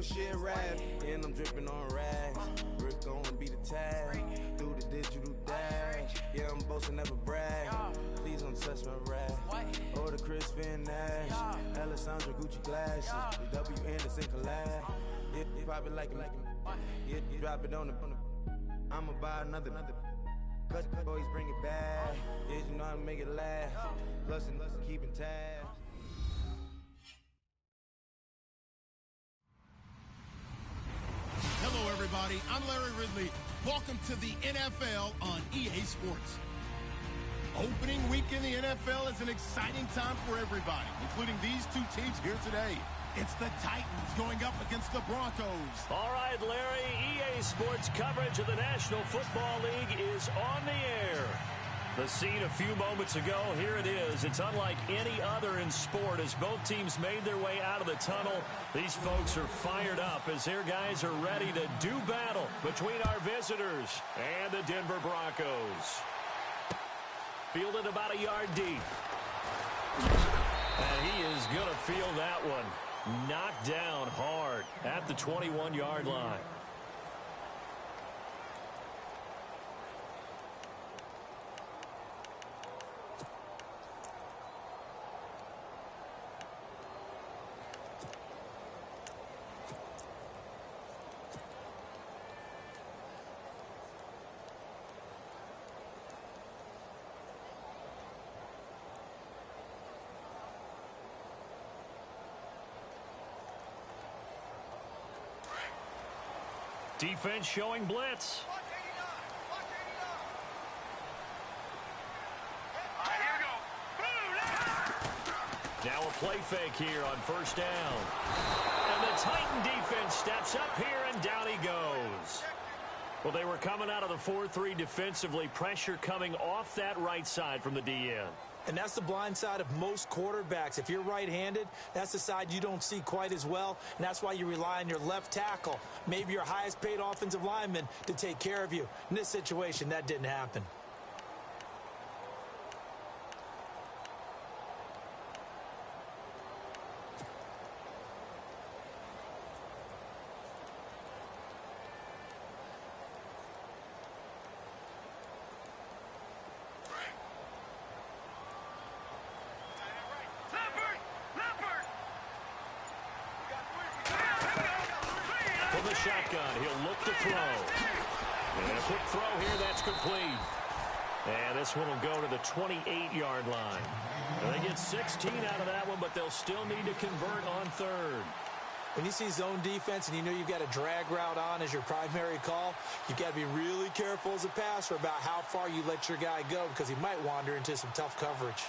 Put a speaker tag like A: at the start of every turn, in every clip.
A: real shit rap. And I'm dripping on rags. Rick gonna be the tag. Through the digital dash. Yeah, I'm boasting, never brag. Please don't touch my rag. Or the Chris Finn Nash. Alessandra Gucci glasses. The W Anderson collab. Yeah, you probably like it. Yeah, you drop it on the. I'ma buy another. Cut boys bring it back. Yeah, you know how to make it last. Plus and keeping tabs.
B: Hello, everybody. I'm Larry Ridley. Welcome to the NFL on EA Sports. Opening week in the NFL is an exciting time for everybody, including these two teams here today. It's the Titans going up against the Broncos.
C: All right, Larry, EA Sports coverage of the National Football League is on the air. The scene a few moments ago, here it is. It's unlike any other in sport as both teams made their way out of the tunnel. These folks are fired up as their guys are ready to do battle between our visitors and the Denver Broncos. Fielded about a yard deep. And he is going to feel that one. Knocked down hard at the 21-yard line. Defense showing blitz. Now a play fake here on first down. And the Titan defense steps up here, and down he goes. Well, they were coming out of the 4-3 defensively. Pressure coming off that right side from the DN.
D: And that's the blind side of most quarterbacks. If you're right-handed, that's the side you don't see quite as well, and that's why you rely on your left tackle, maybe your highest-paid offensive lineman, to take care of you. In this situation, that didn't happen.
C: Shotgun, he'll look to throw. And a quick throw here, that's complete. And this one will go to the 28-yard line. And they get 16 out of that one, but they'll still need to convert on third.
D: When you see zone defense and you know you've got a drag route on as your primary call, you've got to be really careful as a passer about how far you let your guy go because he might wander into some tough coverage.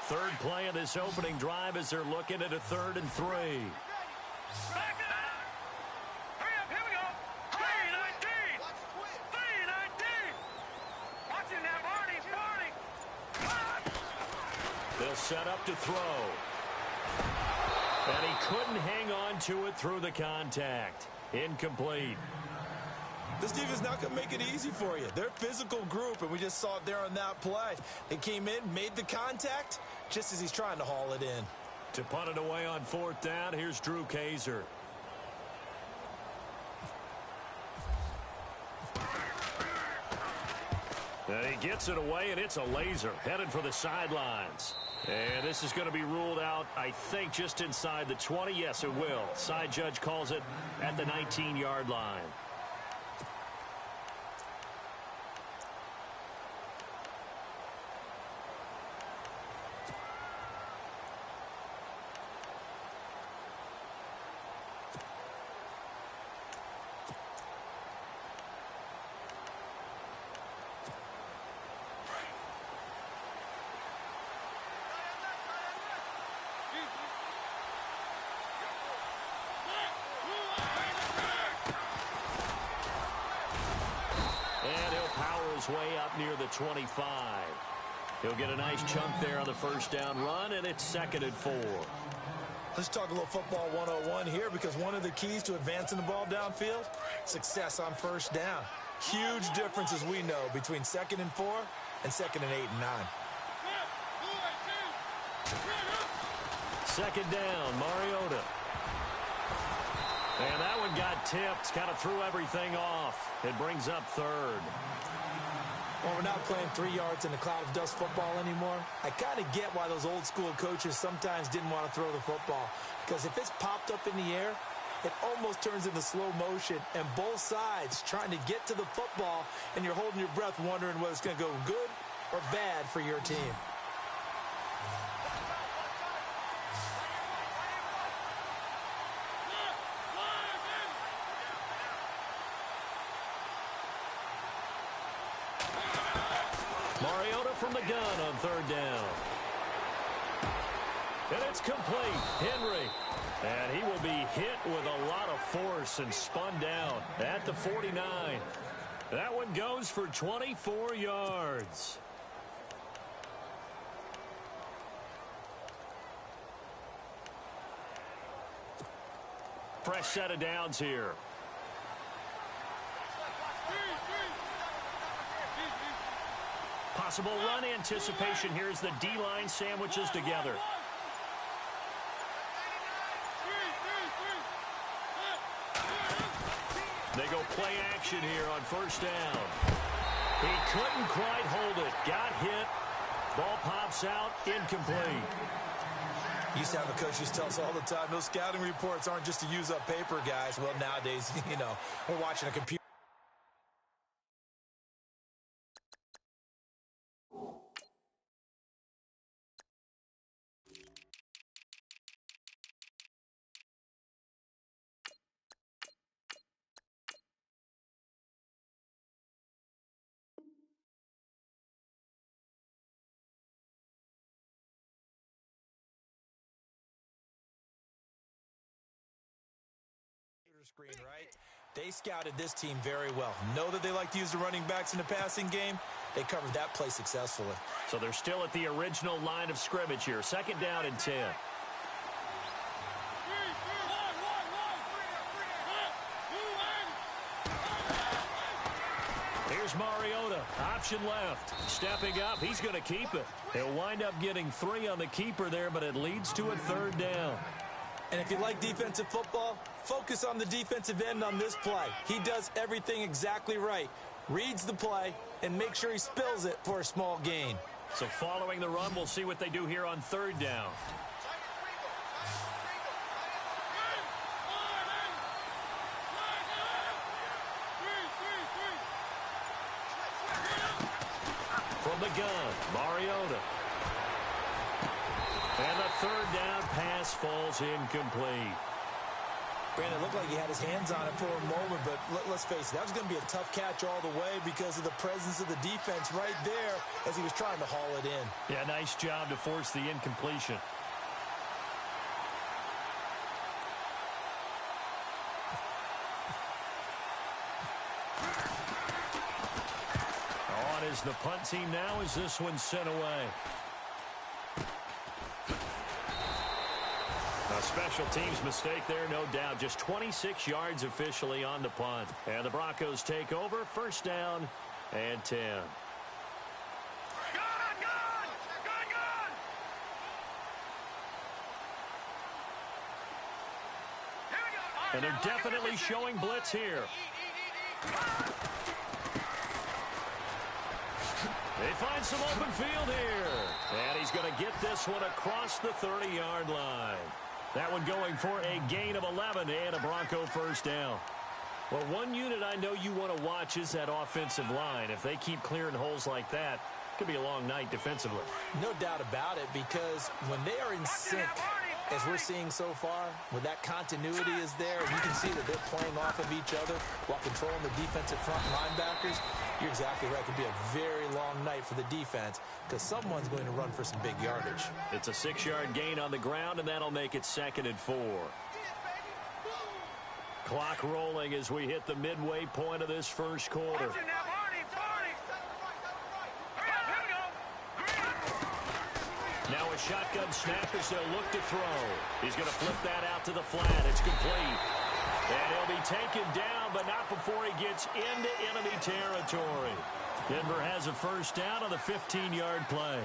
C: Third play of this opening drive as they're looking at a 3rd and 3.
E: Back it up! Hurry up, here we go! 3-19! 3-19! Watching that, Barney!
C: They'll set up to throw. And he couldn't hang on to it through the contact. Incomplete.
D: This defense is not going to make it easy for you. They're a physical group, and we just saw it there on that play. They came in, made the contact, just as he's trying to haul it in.
C: To punt it away on 4th down, here's Drew Kaiser. And he gets it away, and it's a laser headed for the sidelines. And this is going to be ruled out, I think, just inside the 20. Yes, it will. Side judge calls it at the 19-yard line. Way up near the 25. He'll get a nice chunk there on the first down run, and it's 2nd and 4.
D: Let's talk a little football 101 here, because one of the keys to advancing the ball downfield, success on first down. Huge difference, as we know, between 2nd and 4 and 2nd and 8 and 9.
C: Second down, Mariota. And that one got tipped, kind of threw everything off. It brings up third.
D: Well, we're not playing 3 yards in a cloud of dust football anymore. I kind of get why those old school coaches sometimes didn't want to throw the football. Because if it's popped up in the air, it almost turns into slow motion. And both sides trying to get to the football, and you're holding your breath wondering whether it's going to go good or bad for your team.
C: Mariota from the gun on third down. And it's complete. Henry. And he will be hit with a lot of force and spun down at the 49. That one goes for 24 yards. Fresh set of downs here. Possible run anticipation here as the D-line sandwiches together. They go play action here on first down. He couldn't quite hold it. Got hit. Ball pops out. Incomplete.
D: Used to have a coach used to tell us all the time, those scouting reports aren't just to use up paper, guys. Well, nowadays, we're watching a computer. Screen, right? They scouted this team very well. Know that they like to use the running backs in the passing game. They covered that play successfully.
C: So they're still at the original line of scrimmage here. Second down and 10. Here's Mariota. Option left. Stepping up. He's going to keep it. He'll wind up getting 3 on the keeper there, but it leads to a third down.
D: And if you like defensive football, focus on the defensive end on this play. He does everything exactly right. Reads the play and makes sure he spills it for a small gain.
C: So following the run, we'll see what they do here on third down. From the gun, Mariota. And the third down pass falls incomplete.
D: Brandon, it looked like he had his hands on it for a moment, but let's face it, that was going to be a tough catch all the way because of the presence of the defense right there as he was trying to haul it in.
C: Yeah, nice job to force the incompletion. On is the punt team now as this one's sent away. A special teams mistake there, no doubt. Just 26 yards officially on the punt. And the Broncos take over. First down and 10. And they're definitely showing blitz here. They find some open field here. And he's going to get this one across the 30-yard line. That one going for a gain of 11 and a Bronco first down. Well, one unit I know you want to watch is that offensive line. If they keep clearing holes like that, it could be a long night defensively.
D: No doubt about it, because when they are in sync, as we're seeing so far, when that continuity is there, you can see that they're playing off of each other while controlling the defensive front linebackers. You're exactly right. It could be a very long night for the defense because someone's going to run for some big yardage.
C: It's a 6-yard gain on the ground, and that'll make it 2nd and 4. Clock rolling as we hit the midway point of this first quarter. Now a shotgun snap as they'll look to throw. He's going to flip that out to the flat. It's complete. And he'll be taken down, but not before he gets into enemy territory. Denver has a first down on the 15-yard play.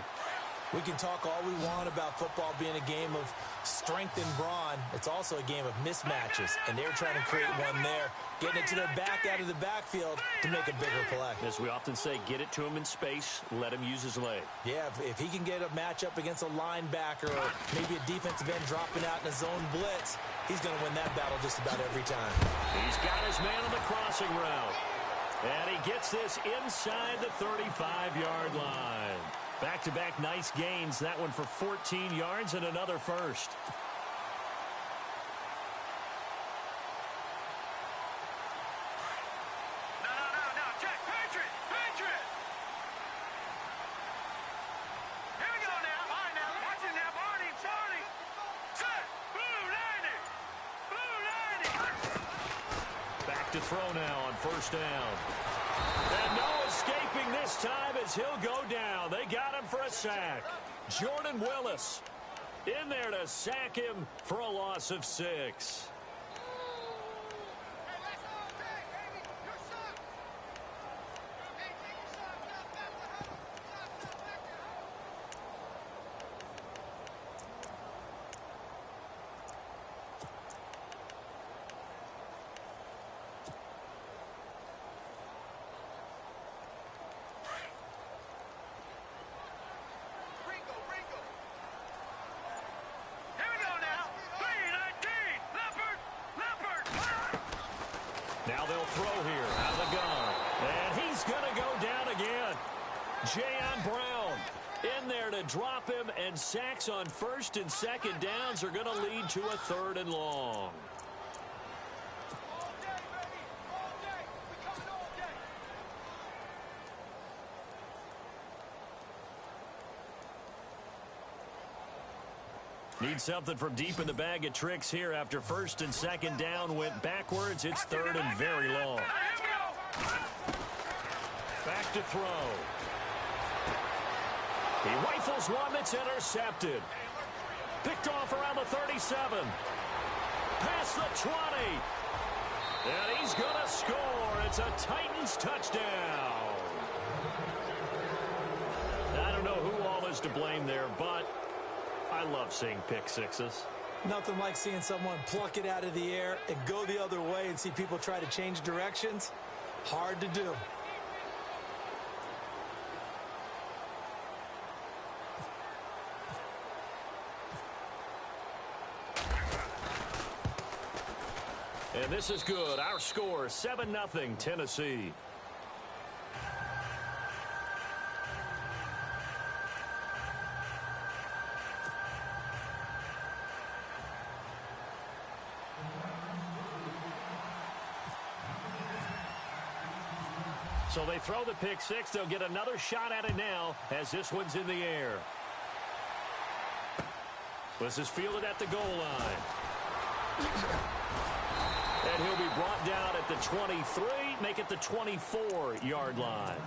D: We can talk all we want about football being a game of strength and brawn. It's also a game of mismatches, and they're trying to create one there, getting it to their back out of the backfield to make a bigger play.
C: As we often say, get it to him in space, let him use his leg.
D: Yeah, if he can get a matchup against a linebacker or maybe a defensive end dropping out in a zone blitz, he's going to win that battle just about every time.
C: He's got his man on the crossing route. And he gets this inside the 35-yard line. Back-to-back nice gains. That one for 14 yards and another first.
E: No. Check. Patriot. Here we go now. All right, now. Watch it now. Barney. Set. Blue 90.
C: Back to throw now on first down. And no escaping this time as he'll go down. They got him for a sack. Jordan Willis in there to sack him for a loss of 6. Now they'll throw here out of the gun. And he's going to go down again. Jayon Brown in there to drop him, and sacks on first and second downs are going to lead to a 3rd and long. Need something from deep in the bag of tricks here after first and second down went backwards. It's 3rd and very long. Back to throw. He rifles one that's intercepted. Picked off around the 37. Past the 20. And he's going to score. It's a Titans touchdown. I don't know who all is to blame there, but I love seeing pick sixes.
D: Nothing like seeing someone pluck it out of the air and go the other way and see people try to change directions. Hard to do.
C: And this is good. Our score, 7-0 Tennessee. So they throw the pick six. They'll get another shot at it now as this one's in the air. This is fielded at the goal line. And he'll be brought down at the 23, make it the 24-yard line.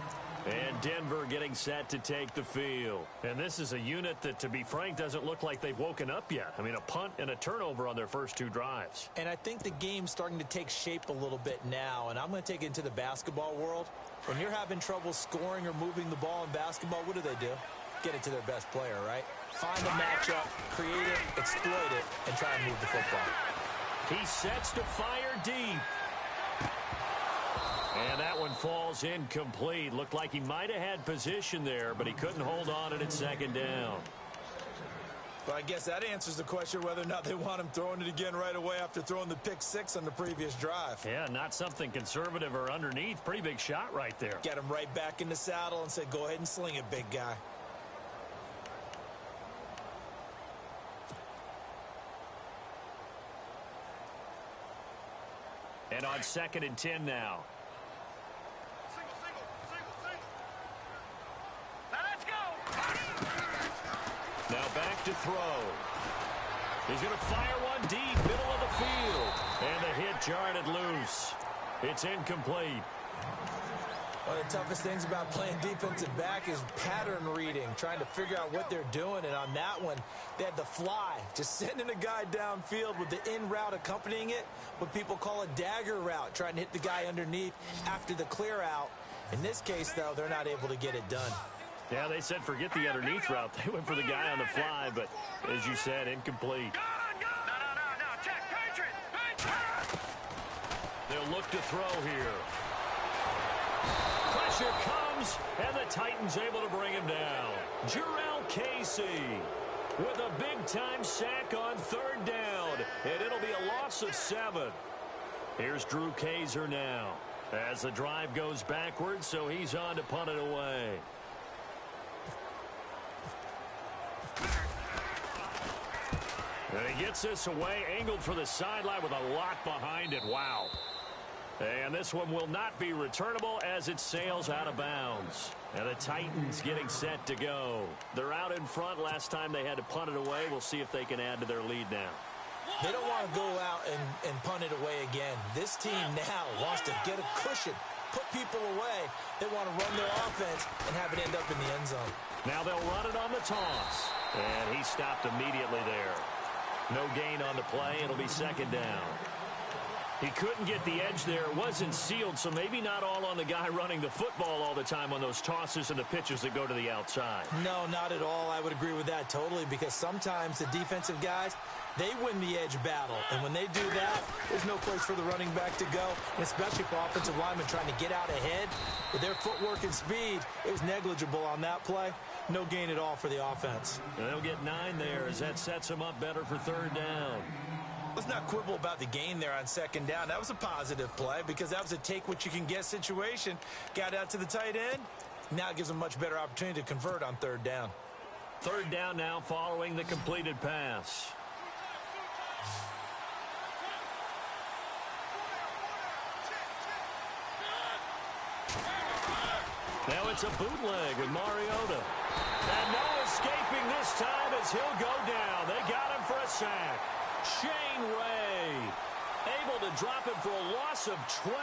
C: And Denver getting set to take the field. And this is a unit that, to be frank, doesn't look like they've woken up yet. I mean, a punt and a turnover on their first 2 drives.
D: And I think the game's starting to take shape a little bit now. And I'm going to take it into the basketball world. When you're having trouble scoring or moving the ball in basketball, what do? Get it to their best player, right? Find a matchup, create it, exploit it, and try and move the football.
C: He sets to fire deep. And that one falls incomplete. Looked like he might have had position there, but he couldn't hold on at second down.
D: Well, I guess that answers the question whether or not they want him throwing it again right away after throwing the pick six on the previous drive.
C: Yeah, not something conservative or underneath. Pretty big shot right there.
D: Get him right back in the saddle and say, go ahead and sling it, big guy.
C: And on 2nd and 10 now.
E: Now let's go.
C: Now back to throw. He's going to fire one deep, middle of the field. And the hit jarred it loose. It's incomplete.
D: One of the toughest things about playing defensive back is pattern reading, trying to figure out what they're doing. And on that one, they had the fly, just sending a guy downfield with the in route accompanying it, what people call a dagger route, trying to hit the guy underneath after the clear out. In this case, though, they're not able to get it done.
C: Yeah, they said forget the underneath route. They went for the guy on the fly, but as you said, incomplete.
E: No, check, Patriot.
C: They'll look to throw here. Pressure comes, and the Titans able to bring him down. Jurrell Casey with a big-time sack on third down, and it'll be a loss of 7. Here's Drew Kaiser now as the drive goes backwards, so he's on to punt it away. And he gets this away, angled for the sideline with a lot behind it. Wow. And this one will not be returnable as it sails out of bounds. And the Titans getting set to go. They're out in front. Last time they had to punt it away. We'll see if they can add to their lead now.
D: They don't want to go out and punt it away again. This team now wants to get a cushion, put people away. They want to run their offense and have it end up in the end zone.
C: Now they'll run it on the toss. And he stopped immediately there. No gain on the play. It'll be second down. He couldn't get the edge there. It wasn't sealed, so maybe not all on the guy running the football all the time on those tosses and the pitches that go to the outside. No,
D: not at all. I would agree with that totally, because sometimes the defensive guys, they win the edge battle. And when they do that, there's no place for the running back to go, and especially for offensive linemen trying to get out ahead. With their footwork and speed, it was negligible on that play. No gain at all for the offense.
C: And they'll get 9 there as that sets them up better for third down.
D: Let's not quibble about the gain there on second down. That was a positive play because that was a take-what-you-can-get situation. Got out to the tight end. Now it gives them a much better opportunity to convert on third down.
C: Third down now following the completed pass. Now it's a bootleg with Mariota. And no escaping this time as he'll go down. They got him for a sack. Shane Ray able to drop it for a loss of 12,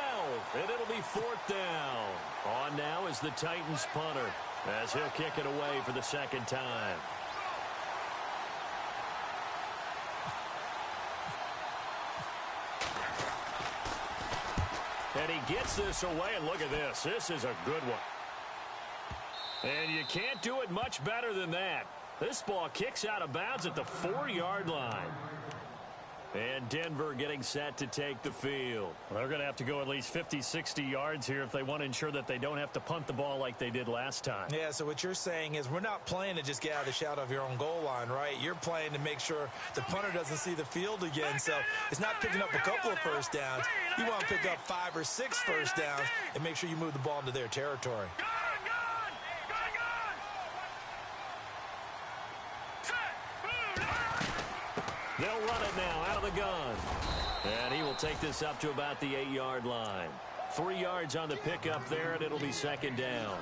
C: and it'll be fourth down. On now is the Titans punter as he'll kick it away for the second time. And he gets this away, and look at this. This is a good one. And you can't do it much better than that. This ball kicks out of bounds at the 4-yard line. And Denver getting set to take the field. Well, they're going to have to go at least 50, 60 yards here if they want to ensure that they don't have to punt the ball like they did last time.
D: Yeah, so what you're saying is we're not playing to just get out of the shadow of your own goal line, right? You're playing to make sure the punter doesn't see the field again. So it's not picking up a couple of first downs. You want to pick up 5 or 6 first downs and make sure you move the ball into their territory.
C: They'll run it now out of the gun. And he will take this up to about the 8-yard line. 3 yards on the pickup there, and it'll be second down.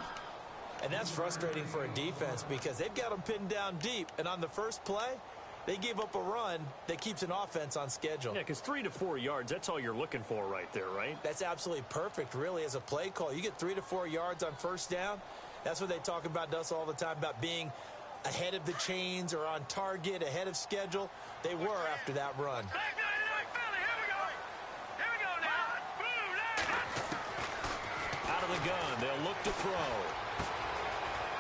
D: And that's frustrating for a defense because they've got them pinned down deep. And on the first play, they gave up a run that keeps an offense on schedule.
C: Yeah, because 3 to 4 yards, that's all you're looking for right there, right?
D: That's absolutely perfect, really, as a play call. You get 3 to 4 yards on first down. That's what they talk about to us all the time, about being ahead of the chains or on target, ahead of schedule. They were after that run.
C: Out of the gun, they'll look to throw.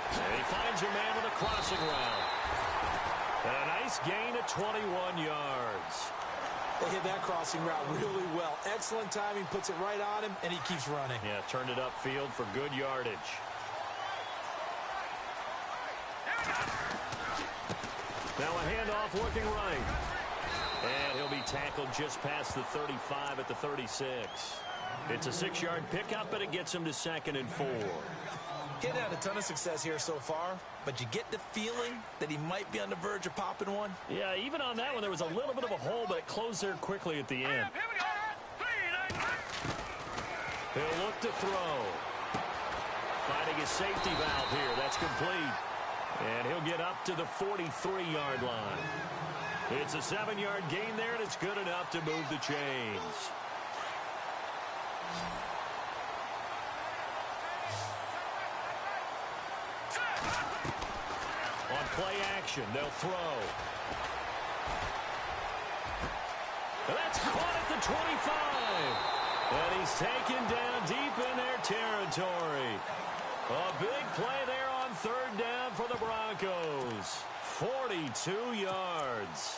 C: And he finds a man with a crossing route. A nice gain of 21 yards.
D: They hit that crossing route really well. Excellent timing, puts it right on him, and he keeps running.
C: Yeah, turned it upfield for good yardage. Now a handoff looking right. And he'll be tackled just past the 35 at the 36. It's a 6-yard pickup, but it gets him to 2nd and 4.
D: He's had a ton of success here so far, but you get the feeling that he might be on the verge of popping one.
C: Yeah, even on that one, there was a little bit of a hole, but it closed there quickly at the end. He'll look to throw. Finding his safety valve here. That's complete. And he'll get up to the 43-yard line. It's a 7-yard gain there, and it's good enough to move the chains. On play action, they'll throw. That's caught at the 25. And he's taken down deep in their territory. A big play there on on third down for the Broncos. 42 yards.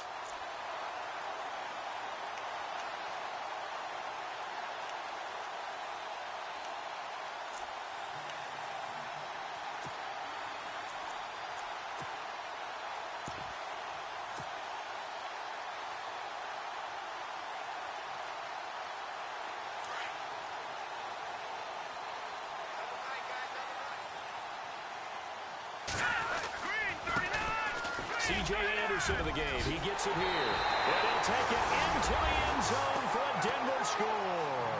C: C.J. Anderson of the game. He gets it here. And he'll take it into the end zone for a Denver score.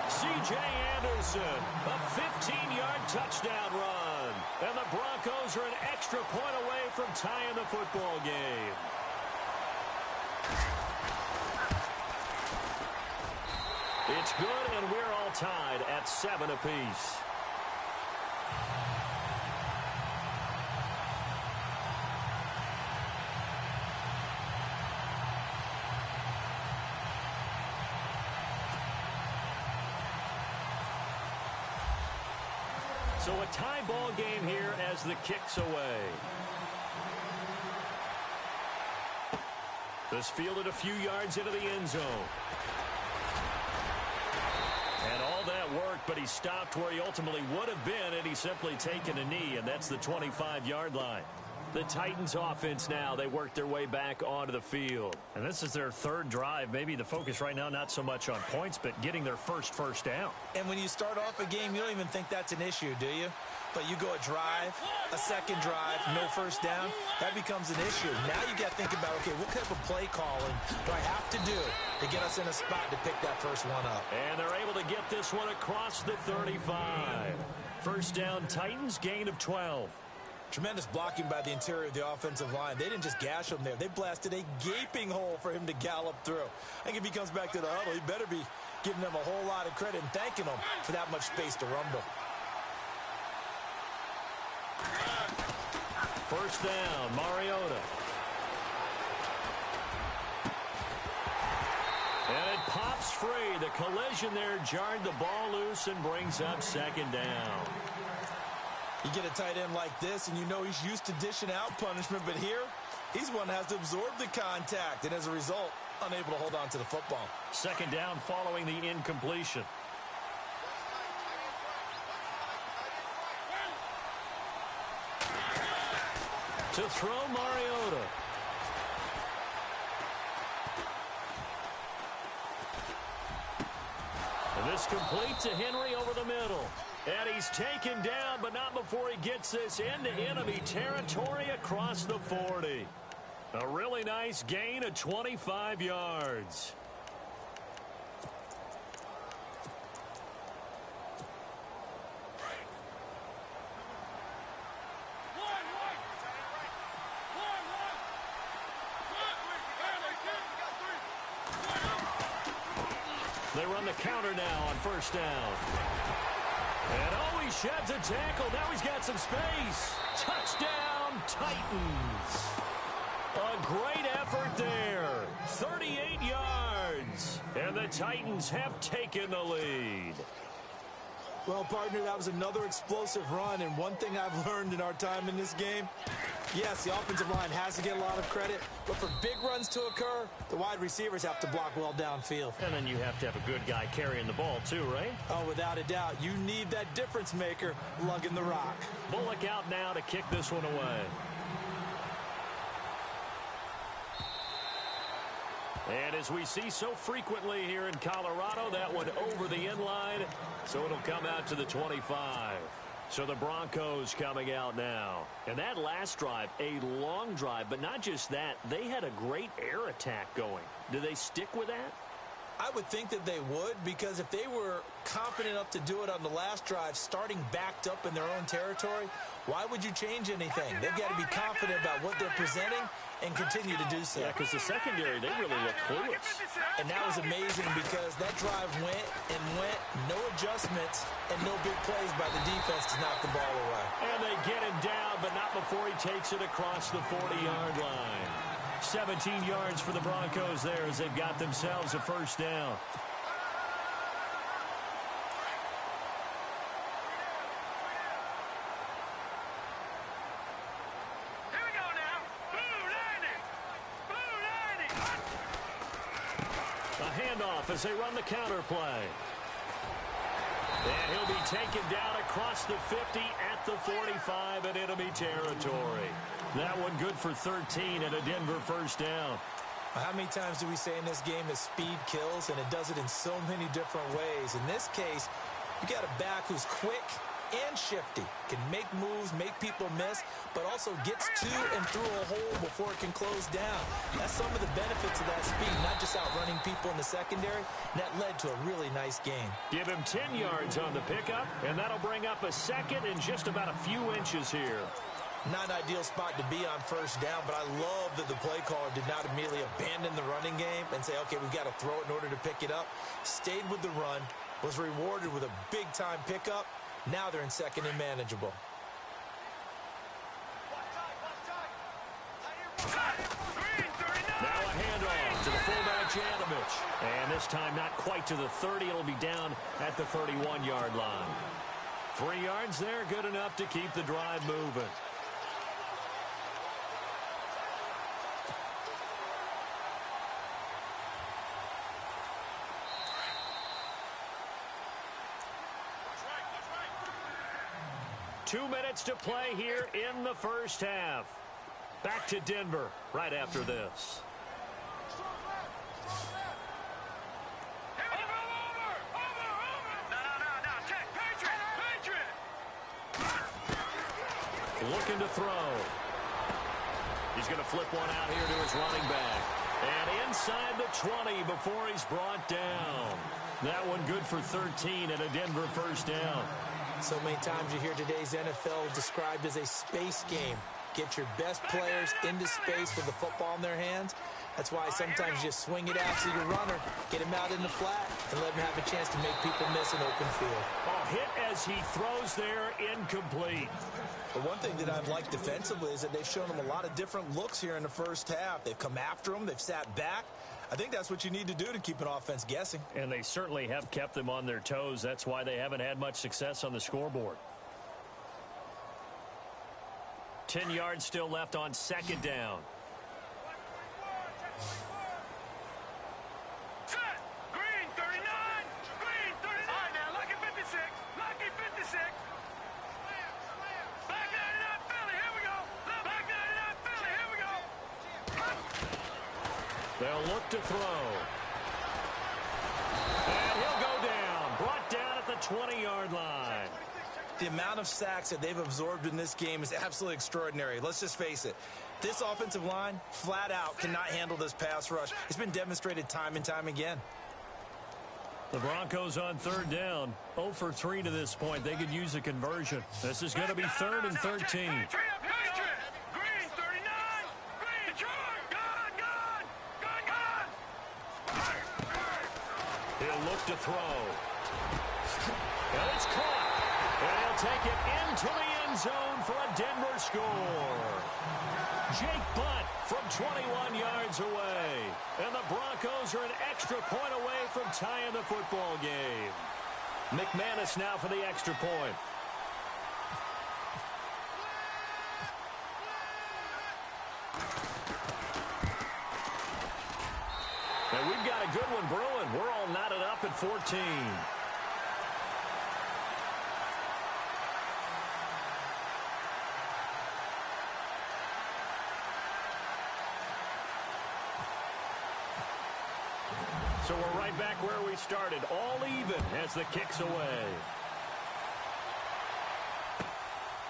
C: C.J. Anderson, a 15-yard touchdown run. And the Broncos are an extra point away from tying the football game. It's good, and we're all tied at 7 apiece. So a tie ball game here as the kick's away. This fielded a few yards into the end zone. And all that worked, but he stopped where he ultimately would have been had he simply taken a knee, and that's the 25-yard line. The Titans offense now, they work their way back onto the field.
F: And this is their third drive. Maybe the focus right now not so much on points, but getting their first down.
D: And when you start off a game, you don't even think that's an issue, do you? But you go a drive, a second drive, no first down, that becomes an issue. Now you got to think about, okay, what type of play calling do I have to do to get us in a spot to pick that first one up?
C: And they're able to get this one across the 35. First down, Titans, gain of 12.
D: Tremendous blocking by the interior of the offensive line. They didn't just gash him there. They blasted a gaping hole for him to gallop through. I think if he comes back to the huddle, he better be giving them a whole lot of credit and thanking them for that much space to rumble.
C: First down, Mariota. And it pops free. The collision there jarred the ball loose and brings up second down.
D: You get a tight end like this, and you know he's used to dishing out punishment, but here, he's one that has to absorb the contact, and as a result, unable to hold on to the football.
C: Second down following the incompletion. To throw, Mariota. And this complete to Henry over the middle. And he's taken down, but not before he gets this into enemy territory across the 40. A really nice gain of 25 yards. They run the counter now on first down. And oh, he sheds a tackle. Now he's got some space. Touchdown, Titans. A great effort there. 38 yards. And the Titans have taken the lead.
D: Well, partner, that was another explosive run, and one thing I've learned in our time in this game, yes, the offensive line has to get a lot of credit, but for big runs to occur, the wide receivers have to block well downfield.
C: And then you have to have a good guy carrying the ball too, right?
D: Oh, without a doubt. You need that difference maker lugging the rock.
C: Bullock out now to kick this one away. And as we see so frequently here in Colorado, that one over the end line, so it'll come out to the 25. So the Broncos coming out now. And that last drive, a long drive, but not just that, they had a great air attack going. Do they stick with that?
D: I would think that they would, because if they were confident enough to do it on the last drive, starting backed up in their own territory, why would you change anything? They've got to be confident about what they're presenting and continue to do so.
C: Yeah, because the secondary, they really look clueless.
D: And that was amazing because that drive went and went, no adjustments, and no big plays by the defense to knock the ball away.
C: And they get him down, but not before he takes it across the 40-yard line. 17 yards for the Broncos there as they've got themselves a first down. handoff as they run the counter play. And he'll be taken down across the 50 at the 45 in enemy territory. That one good for 13 and a Denver first down.
D: How many times do we say in this game that speed kills, and it does it in so many different ways? In this case, you got a back who's quick and shifty, can make moves, make people miss, but also gets to and through a hole before it can close down. That's some of the benefits of that speed, not just outrunning people in the secondary. And that led to a really nice gain.
C: Give him 10 yards on the pickup, and that'll bring up a second and just about a few inches here.
D: Not an ideal spot to be on first down, but I love that the play caller did not immediately abandon the running game and say, okay, we've got to throw it in order to pick it up. Stayed with the run, was rewarded with a big-time pickup. Now they're in second and manageable.
C: Now a handoff to the fullback, jlaw20's. And this time not quite to the 30. It'll be down at the 31-yard line. 3 yards there, good enough to keep the drive moving. Two minutes to play here in the first half. Back to Denver right after this. Looking to throw. He's going to flip one out here to his running back. And inside the 20 before he's brought down. That one good for 13 and a Denver first down.
D: So many times you hear today's NFL described as a space game. Get your best players into space with the football in their hands. That's why sometimes you just swing it out to your runner, get him out in the flat, and let him have a chance to make people miss an open field.
C: A hit as he throws there, incomplete.
D: But one thing that I've liked defensively is that they've shown him a lot of different looks here in the first half. They've come after him. They've sat back. I think that's what you need to do to keep an offense guessing.
C: And they certainly have kept them on their toes. That's why they haven't had much success on the scoreboard. 10 yards still left on second down.
E: Set. Green 39. Green 39. All right, now, lucky 56. Lucky 56. Back 99 Philly. Here we go. Back 99 Philly. Here we go.
C: They'll look to throw. And he'll go down. Brought down at the 20-yard line.
D: The amount of sacks that they've absorbed in this game is absolutely extraordinary. Let's just face it. This offensive line, flat out, cannot handle this pass rush. It's been demonstrated time and time again.
C: The Broncos on third down. 0 for 3 to this point. They could use a conversion. This is going to be 3rd and 13.
E: Green 39. Green. Gone.
C: He'll look to throw. And it's caught. And he'll take it into the end zone for a Denver score. Jake Butt from 21 yards away. And the Broncos are an extra point away from tying the football game. McManus now for the extra point. And we've got a good one brewing. We're all knotted up at 14. So we're right back where we started, all even as the kick's away.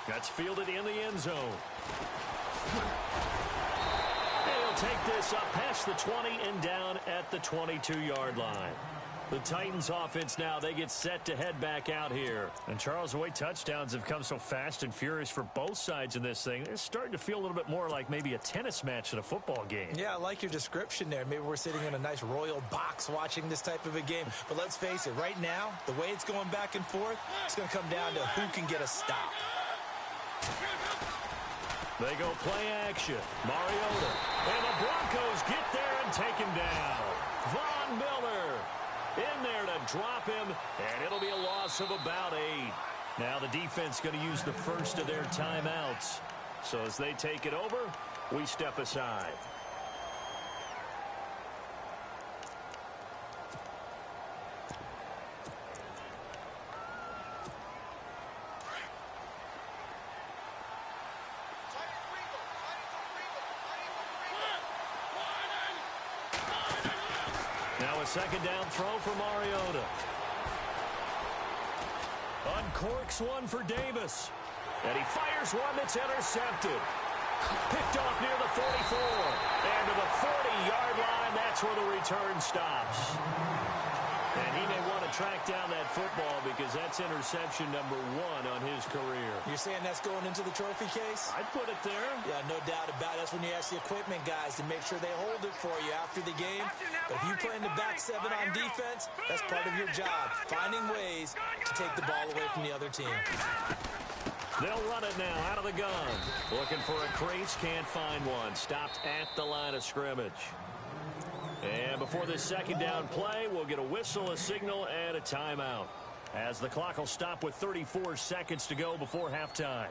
C: That's fielded in the end zone. He'll take this up past the 20 and down at the 22-yard line. The Titans offense now, they get set to head back out here. And Charles, the way touchdowns have come so fast and furious for both sides in this thing, it's starting to feel a little bit more like maybe a tennis match than a football game.
D: Yeah, I like your description there. Maybe we're sitting in a nice royal box watching this type of a game. But let's face it, right now, the way it's going back and forth, it's going to come down to who can get a stop.
C: They go play action. Mariota. And the Broncos get there and take him down. Von Miller in there to drop him, and it'll be a loss of about 8. Now the defense going to use the first of their timeouts. So as they take it over, we step aside. second down throw for Mariota. Uncorks one for Davis. And he fires one that's intercepted. Picked off near the 44. And to the 40-yard line, that's where the return stops. And he may want to track down that football because that's interception number 1 on his career.
D: You're saying that's going into the trophy case?
C: I'd put it there.
D: Yeah, no doubt about it. That's when you ask the equipment guys to make sure they hold it for you after the game. But if you play in the back 7 on defense, that's part of your job, finding ways to take the ball away from the other team.
C: They'll run it now out of the gun. Looking for a crease, can't find one. Stopped at the line of scrimmage. And before this second down play, we'll get a whistle, a signal, and a timeout, as the clock will stop with 34 seconds to go before halftime.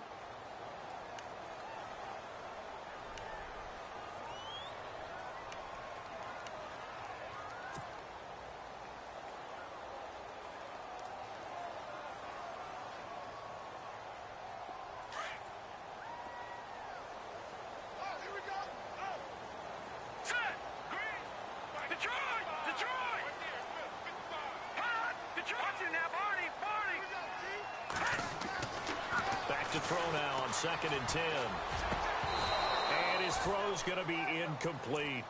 C: Back to throw now on 2nd and 10. And his throw's going to be incomplete.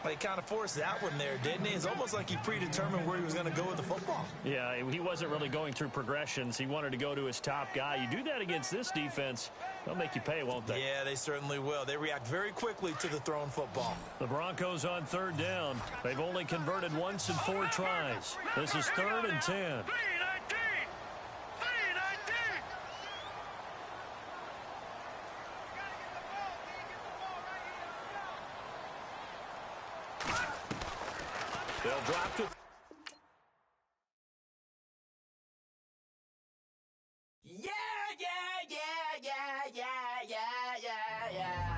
D: Well, he kind of forced that one there, didn't he? It's almost like he predetermined where he was going to go with the football.
C: Yeah, he wasn't really going through progressions. He wanted to go to his top guy. You do that against this defense, they'll make you pay, won't they?
D: Yeah, they certainly will. They react very quickly to the thrown football.
C: The Broncos on 3rd down. They've only converted once in 4 tries. This is 3rd and 10. They'll drop to...
D: Yeah, yeah, yeah, yeah, yeah, yeah, yeah, yeah.